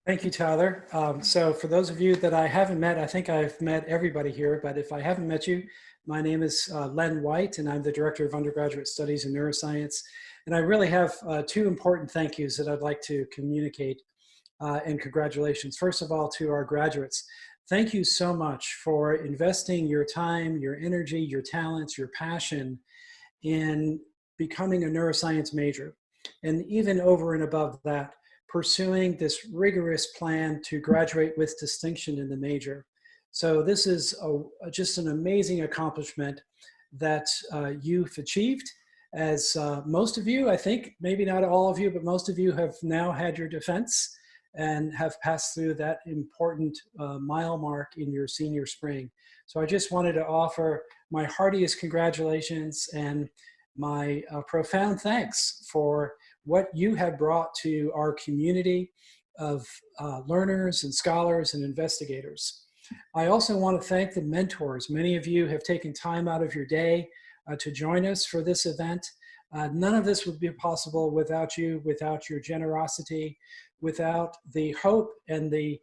Thank you, Tyler. So for those of you that I haven't met, I think I've met everybody here, but if I haven't met you, my name is Len White, and I'm the Director of Undergraduate Studies in Neuroscience. And I really have two important thank yous that I'd like to communicate, and congratulations. First of all, to our graduates. Thank you so much for investing your time, your energy, your talents, your passion in becoming a neuroscience major. And even over and above that, pursuing this rigorous plan to graduate with distinction in the major. So this is just an amazing accomplishment that you've achieved. As most of you, I think, maybe not all of you, but most of you have now had your defense and have passed through that important mile mark in your senior spring. So I just wanted to offer my heartiest congratulations and my profound thanks for what you have brought to our community of learners and scholars and investigators. I also want to thank the mentors. Many of you have taken time out of your day to join us for this event. None of this would be possible without you, without your generosity, without the hope and the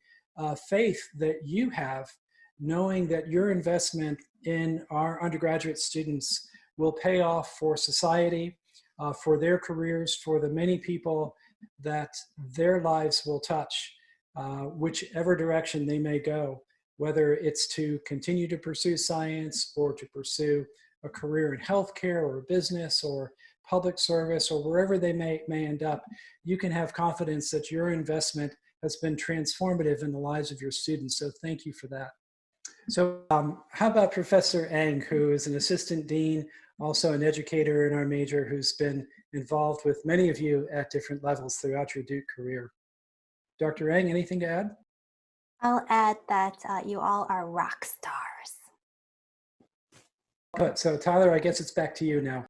faith that you have, knowing that your investment in our undergraduate students will pay off for society, for their careers, for the many people that their lives will touch, whichever direction they may go, whether it's to continue to pursue science or to pursue a career in healthcare or business or public service or wherever they may end up. You can have confidence that your investment has been transformative in the lives of your students. So thank you for that. So how about Professor Eng, who is an assistant dean, also an educator in our major, who's been involved with many of you at different levels throughout your Duke career. Dr. Eng, anything to add? I'll add that you all are rock stars. Good. So Tyler, I guess it's back to you now.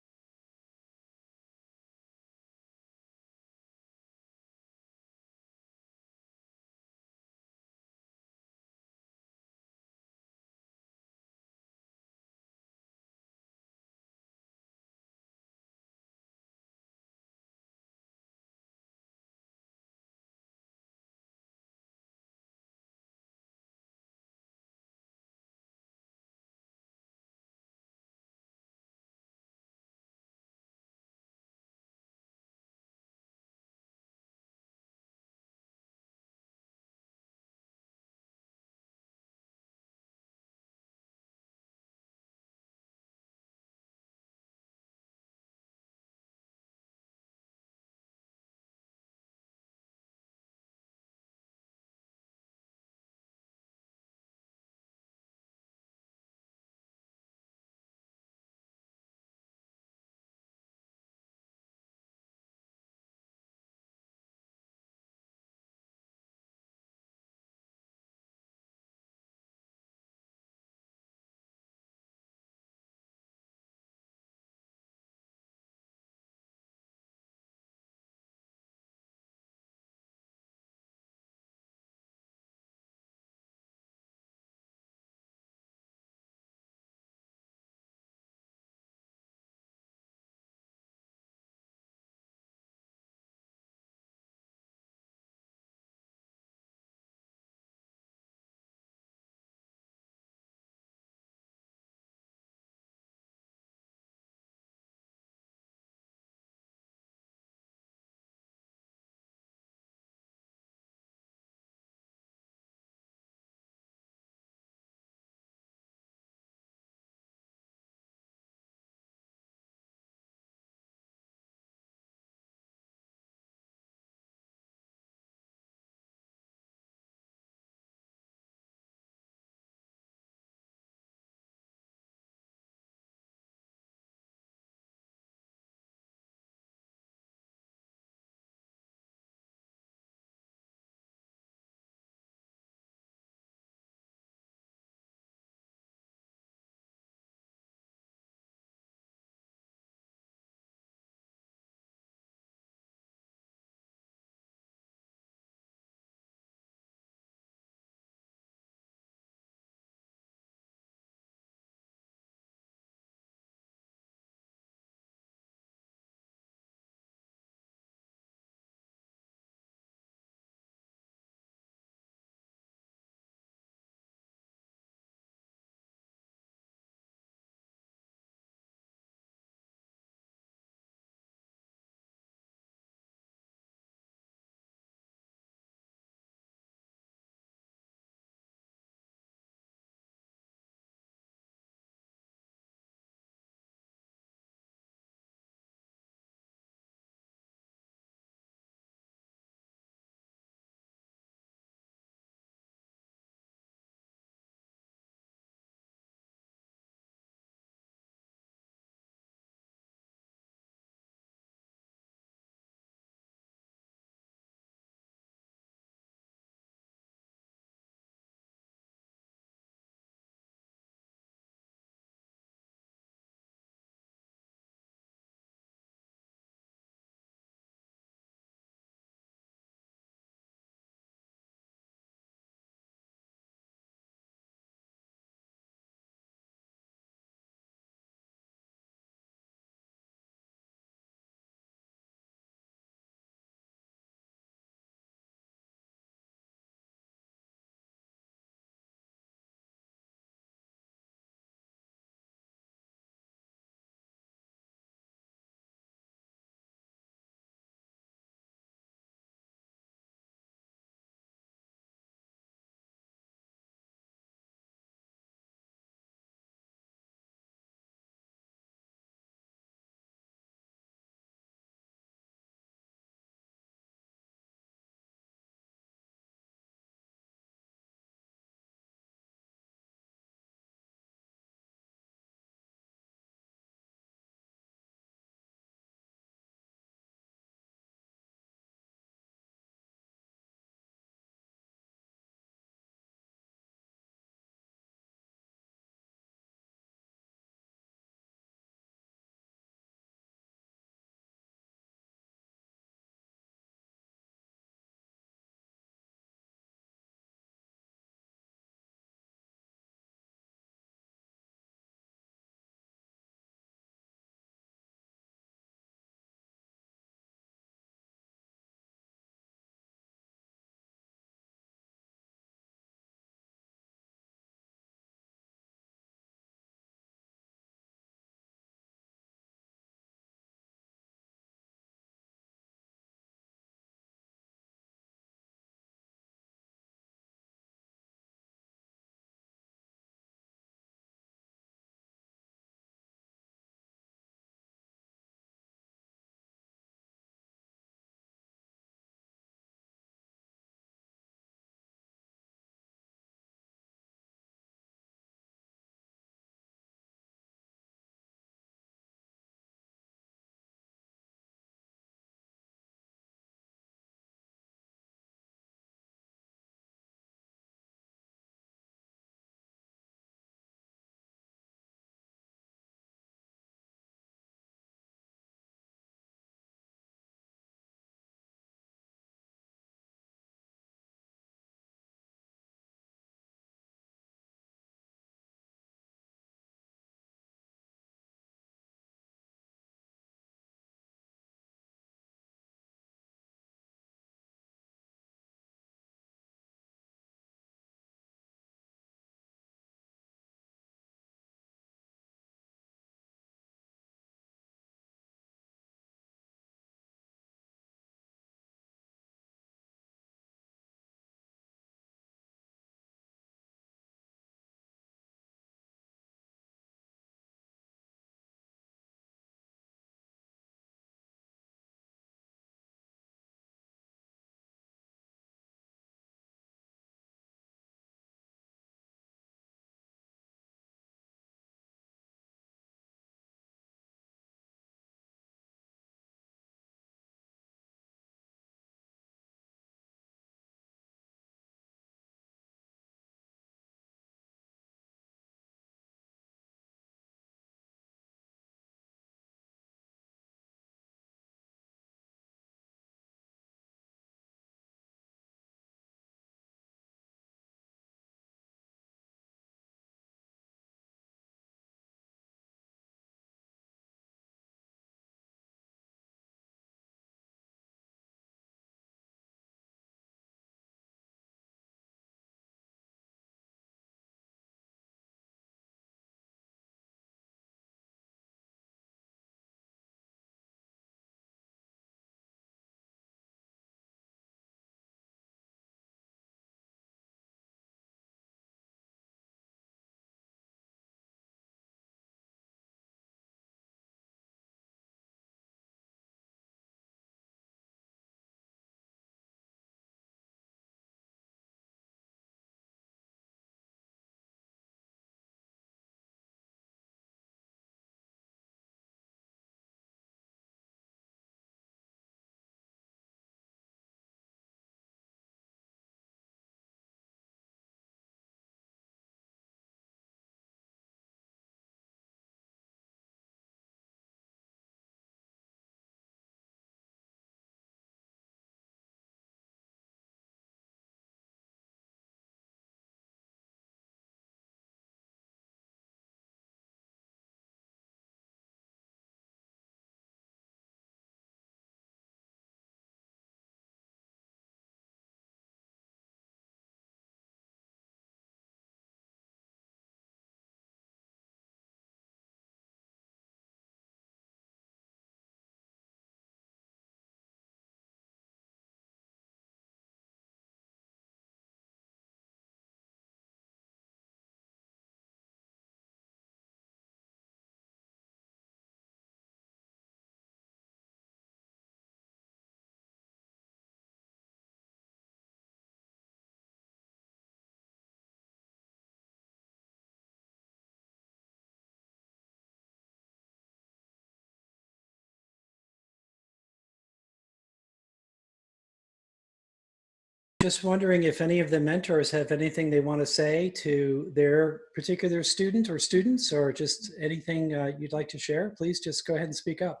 Just wondering if any of the mentors have anything they want to say to their particular student or students, or just anything you'd like to share. Please just go ahead and speak up.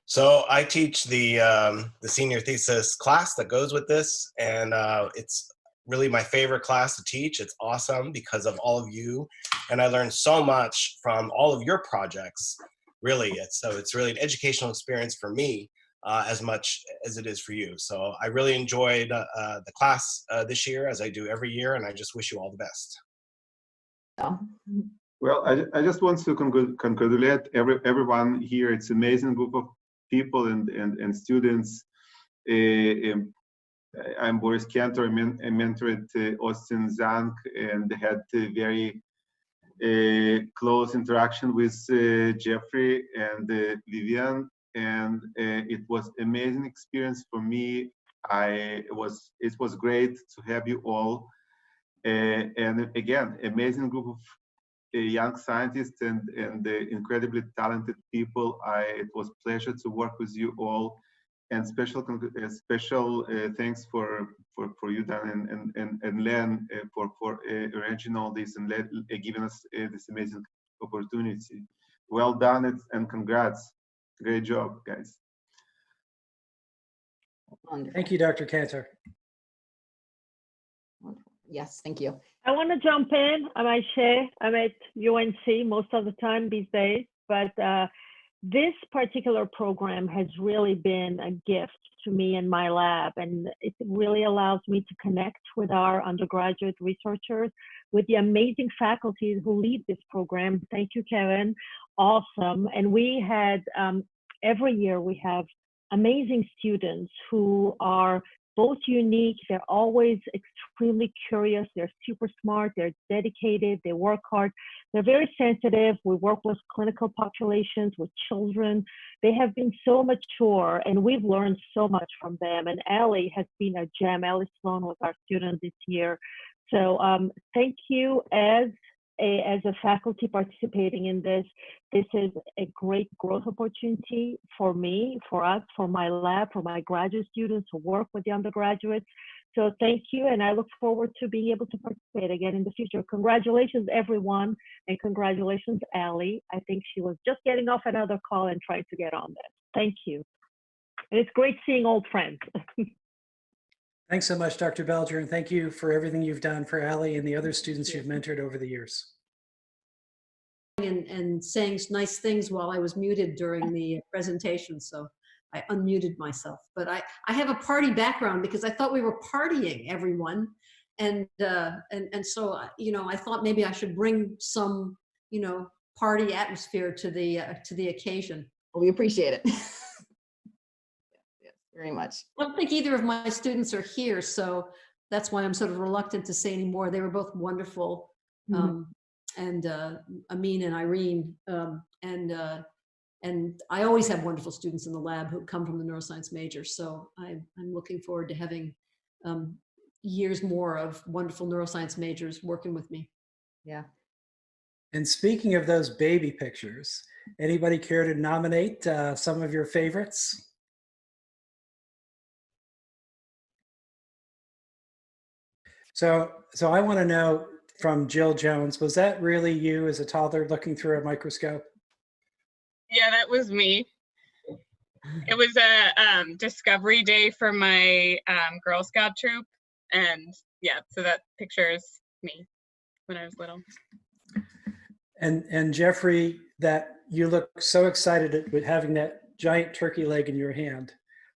So I teach the senior thesis class that goes with this, and it's really my favorite class to teach. It's awesome because of all of you, and I learned so much from all of your projects. Really, it's really an educational experience for me as much as it is for you. So I really enjoyed the class this year, as I do every year, and I just wish you all the best. Well, I just want to congratulate everyone here. It's an amazing group of people and students. I'm Boris Cantor. I mentored Austin Zank and had a very close interaction with Jeffrey and Vivian, and it was amazing experience for me. It was great to have you all, and again, amazing group of young scientists and incredibly talented people. It was a pleasure to work with you all, and special thanks for you, Dan and Len, for arranging all this and giving us this amazing opportunity. Well done, and congrats. Great job, guys. Wonderful. Thank you, Dr. Cantor. Yes, thank you. I want to jump in. I'm Aisha. I'm at UNC most of the time these days, but this particular program has really been a gift to me and my lab, and it really allows me to connect with our undergraduate researchers, with the amazing faculty who lead this program. Thank you, Kevin. Awesome. And we had, every year we have amazing students who are both unique. They're always extremely curious. They're super smart. They're dedicated. They work hard. They're very sensitive. We work with clinical populations, with children. They have been so mature, and we've learned so much from them. And Allie has been a gem. Allie Sloan was our student this year. So thank you as a faculty participating in this. This is a great growth opportunity for me, for us, for my lab, for my graduate students who work with the undergraduates. So thank you, and I look forward to being able to participate again in the future. Congratulations, everyone, and congratulations, Allie. I think she was just getting off another call and trying to get on that. Thank you. And it's great seeing old friends. Thanks so much, Dr. Belger, and thank you for everything you've done for Allie and the other students you've mentored over the years. And saying nice things while I was muted during the presentation, so I unmuted myself. But I have a party background because I thought we were partying, everyone, and so I thought maybe I should bring some party atmosphere to the occasion. Well, we appreciate it. Yes, very much. I don't think either of my students are here, so that's why I'm sort of reluctant to say any more. They were both wonderful. Mm-hmm. And Amin and Irene, and I always have wonderful students in the lab who come from the neuroscience major. So I'm looking forward to having years more of wonderful neuroscience majors working with me. Yeah. And speaking of those baby pictures, anybody care to nominate some of your favorites? So I want to know from Jill Jones, was that really you as a toddler looking through a microscope? Yeah, that was me. It was a discovery day for my Girl Scout troop, and yeah, so that picture is me when I was little. And Jeffrey, that you look so excited with having that giant turkey leg in your hand.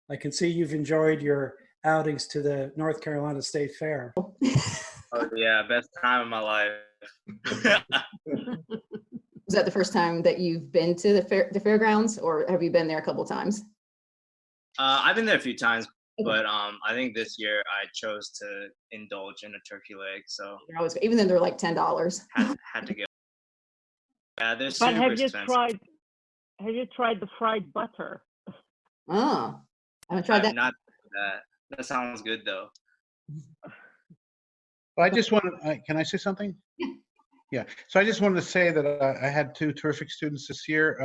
I can see you've enjoyed your outings to the North Carolina State Fair. Oh yeah, best time of my life. Was that the first time that you've been to the fairgrounds, or have you been there a couple of times? I've been there a few times, but I think this year I chose to indulge in a turkey leg. So even though they're like $10. Had to go. Yeah, they're But super have you expensive. tried the fried butter? Oh, I haven't tried that. Not that. That sounds good though. Well, I just want to, can I say something? Yeah. Yeah. So I just wanted to say that I had two terrific students this year.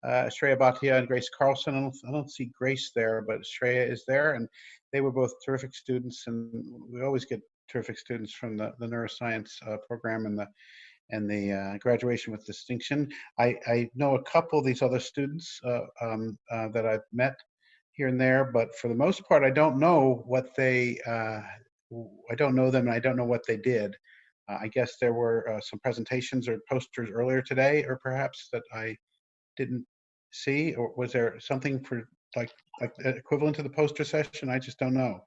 Shreya Bhatia and Grace Carlson. I don't see Grace there, but Shreya is there, and they were both terrific students, and we always get terrific students from the neuroscience program and the graduation with distinction. I know a couple of these other students that I've met here and there, but for the most part, I don't know what they, I don't know them, and I don't know what they did. I guess there were some presentations or posters earlier today, or perhaps that I didn't see, or was there something for like equivalent to the poster session? I just don't know.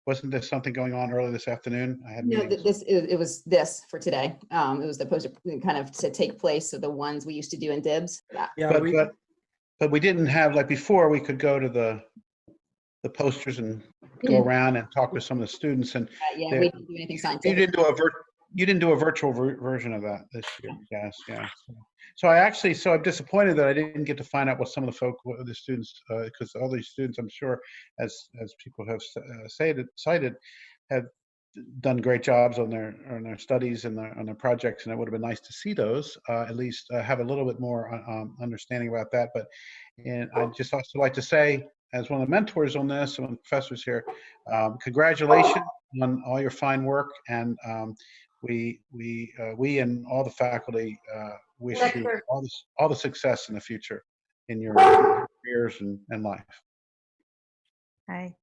Wasn't there something going on earlier this afternoon? I had No, meetings. it was this for today. It was the poster kind of to take place of the ones we used to do in DIBS. Yeah, But we didn't have, like before, we could go to the posters and go around and talk with some of the students, and Yeah, there- we didn't do anything you scientific. didn't do a virtual version of that this year. Yes, yeah. So I'm disappointed that I didn't get to find out what some of the students, because all these students, I'm sure, as people have cited, have done great jobs on their studies and on their projects, and it would have been nice to see those, at least have a little bit more understanding about that. And I'd just also like to say, as one of the mentors on this, one of the professors here, congratulations on all your fine work, and we and all the faculty wish you all the success in the future in your careers and life. Hi.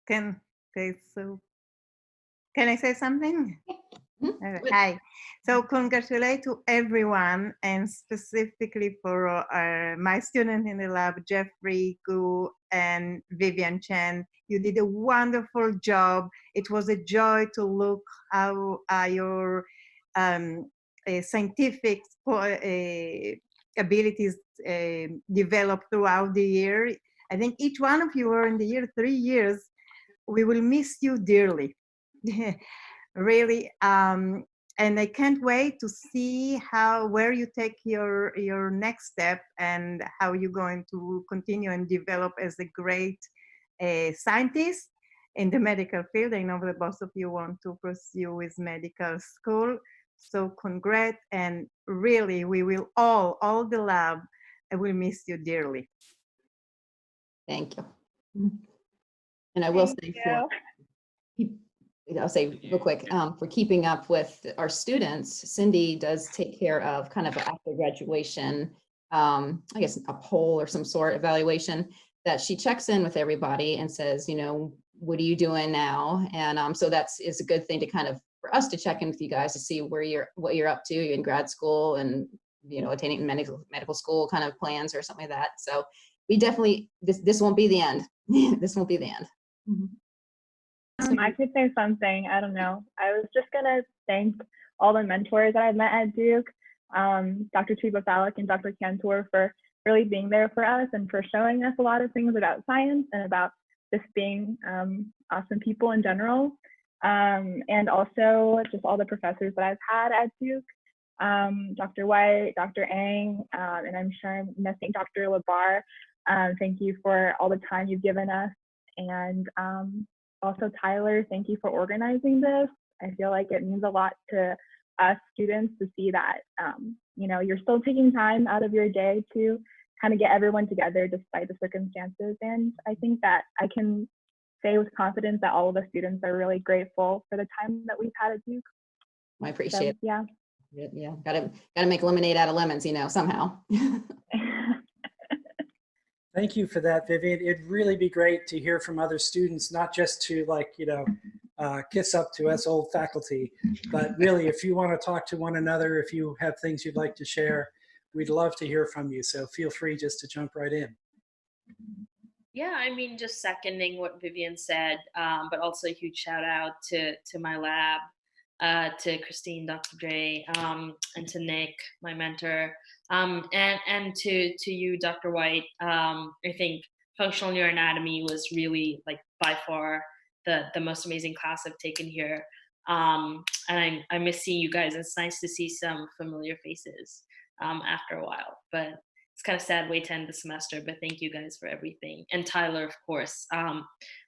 Can I say something? Hi. So congratulate to everyone, and specifically for my student in the lab, Jeffrey Gu and Vivian Chen. You did a wonderful job. It was a joy to look how your scientific abilities developed throughout the year. I think each one of you are in the year 3 years. We will miss you dearly. Really, and I can't wait to see where you take your next step, and how you're going to continue and develop as a great scientist in the medical field. I know that both of you want to pursue with medical school, so congrats, and really we will all the lab, I will miss you dearly. Thank you. And I will say I'll say real quick, for keeping up with our students, Cindy does take care of kind of after graduation, I guess a poll or some sort evaluation that she checks in with everybody and says, what are you doing now? And so is a good thing to kind of, for us to check in with you guys to see what you're up to in grad school, and, attending medical school kind of plans or something like that. So we definitely, this won't be the end. This won't be the end. I could say something. I don't know. I was just gonna thank all the mentors that I've met at Duke, Dr. Tribofalik and Dr. Cantor, for really being there for us and for showing us a lot of things about science and about just being awesome people in general. And also just all the professors that I've had at Duke, Dr. White, Dr. Ang, and I'm sure I'm missing Dr. Labar. Thank you for all the time you've given us. And also, Tyler, thank you for organizing this. I feel like it means a lot to us students to see that, you're still taking time out of your day to kind of get everyone together despite the circumstances. And I think that I can say with confidence that all of the students are really grateful for the time that we've had at Duke. I appreciate it. Yeah. Yeah. Gotta make lemonade out of lemons, somehow. Thank you for that, Vivian. It'd really be great to hear from other students, not just to kiss up to us old faculty, but really if you want to talk to one another, if you have things you'd like to share, we'd love to hear from you. So feel free just to jump right in. Yeah, I mean, just seconding what Vivian said, but also a huge shout out to my lab, to Christine, Dr. Dre, and to Nick, my mentor, and to you, Dr. White. I think functional neuroanatomy was really by far the most amazing class I've taken here. And I miss seeing you guys. It's nice to see some familiar faces after a while, but it's kind of sad way to end the semester, but thank you guys for everything. And Tyler, of course,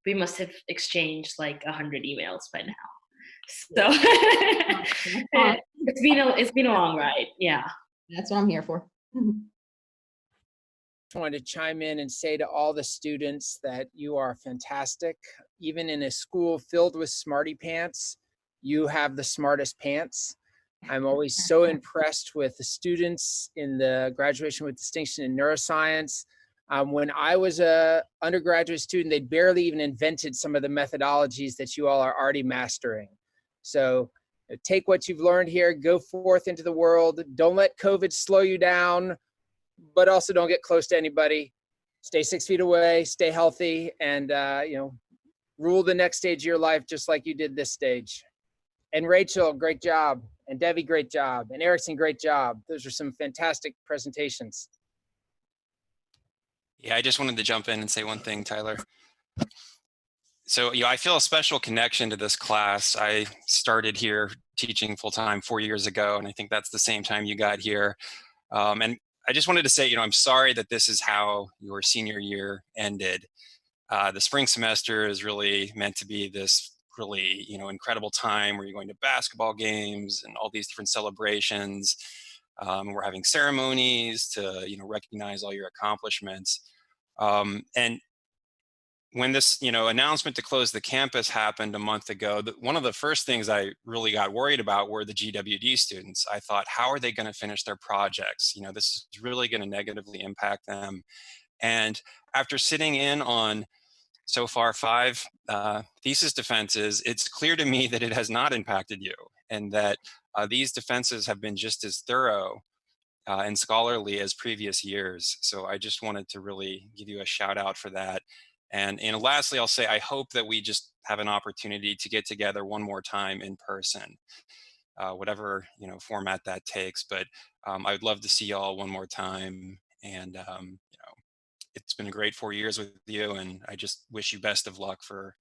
we must have exchanged 100 emails by now. So it's been a long ride. Yeah. That's what I'm here for. wanted to chime in and say to all the students that you are fantastic. Even in a school filled with smarty pants, you have the smartest pants. I'm always so impressed with the students in the graduation with distinction in neuroscience. When I was a undergraduate student, they barely even invented some of the methodologies that you all are already mastering. So take what you've learned here, go forth into the world. Don't let COVID slow you down, but also don't get close to anybody. Stay 6 feet away, stay healthy, and rule the next stage of your life just like you did this stage. And Rachel, great job. And Debbie, great job. And Erickson, great job. Those are some fantastic presentations. Yeah, I just wanted to jump in and say one thing, Tyler. So, I feel a special connection to this class. I started here teaching full-time 4 years ago, and I think that's the same time you got here. And I just wanted to say, I'm sorry that this is how your senior year ended. The spring semester is really meant to be this really, incredible time where you're going to basketball games and all these different celebrations. We're having ceremonies to, recognize all your accomplishments. And when this, announcement to close the campus happened a month ago, one of the first things I really got worried about were the GwD students. I thought, how are they going to finish their projects? This is really going to negatively impact them. And after sitting in on so far 5 thesis defenses, it's clear to me that it has not impacted you, and that these defenses have been just as thorough and scholarly as previous years. So I just wanted to really give you a shout out for that. And lastly, I'll say I hope that we just have an opportunity to get together one more time in person, whatever format that takes. But I would love to see y'all one more time. And it's been a great 4 years with you, and I just wish you best of luck for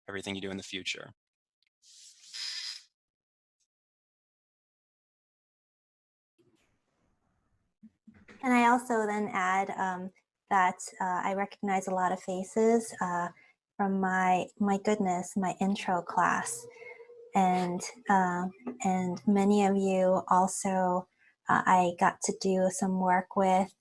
everything you do in the future. And I also then add that I recognize a lot of faces from my goodness, my intro class. And many of you also I got to do some work with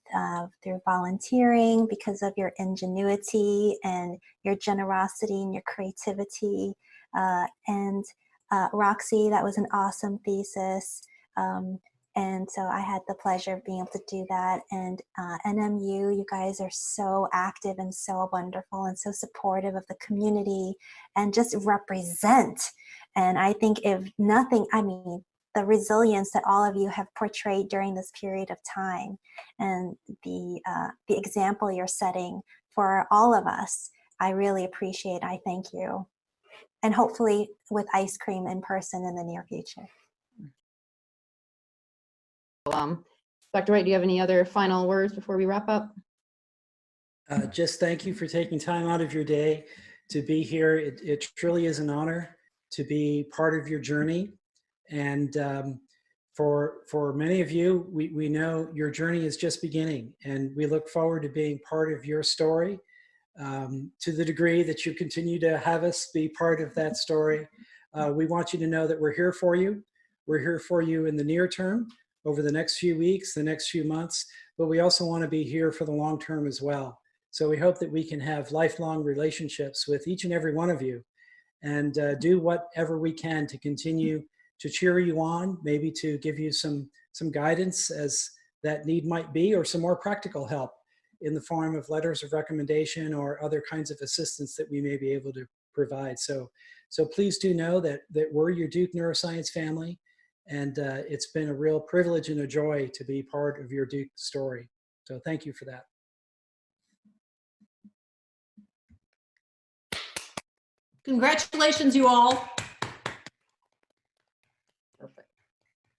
through volunteering because of your ingenuity and your generosity and your creativity. And Roxy, that was an awesome thesis. And so I had the pleasure of being able to do that. And NMU, you guys are so active and so wonderful and so supportive of the community and just represent. And I think if nothing, the resilience that all of you have portrayed during this period of time and the example you're setting for all of us, I really appreciate. I thank you. And hopefully with ice cream in person in the near future. Dr. Wright, do you have any other final words before we wrap up? Just thank you for taking time out of your day to be here. It truly is an honor to be part of your journey. And for many of you, we know your journey is just beginning, and we look forward to being part of your story to the degree that you continue to have us be part of that story. We want you to know that we're here for you. We're here for you in the near term, over the next few weeks, the next few months, but we also want to be here for the long term as well. So we hope that we can have lifelong relationships with each and every one of you, and do whatever we can to continue to cheer you on, maybe to give you some guidance as that need might be, or some more practical help in the form of letters of recommendation or other kinds of assistance that we may be able to provide. So please do know that we're your Duke Neuroscience family, and it's been a real privilege and a joy to be part of your Duke story. So thank you for that. Congratulations, you all.